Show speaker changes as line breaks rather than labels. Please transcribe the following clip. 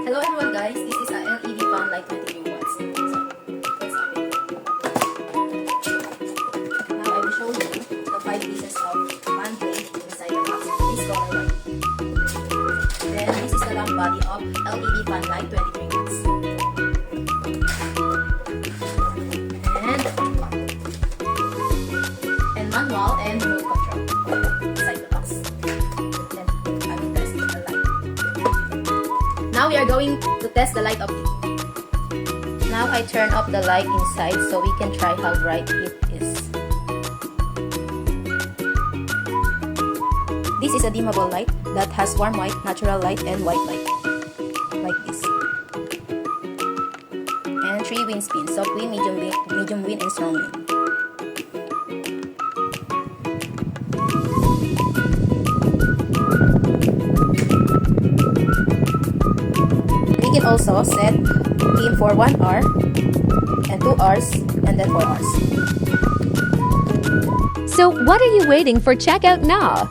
Hello everyone guys, this is a LED fan light 23 watts. So, let's start it. Now I will show you the 5 pieces of fan blade inside the box. This color white. Then this is the lamp body of LED fan light 23 watts. And manual and remote control inside the box. Then I will test the light. Now we are going to test the light of it. Now I turn off the light inside so we can try how bright it is. This is a dimmable light that has warm white, natural light, and white light. Like this. And 3 wind spins, soft wind, medium wind, and strong wind. We can also set theme for 1 hour, and 2 hours, and then 4 hours.
So what are you waiting for? Check out now!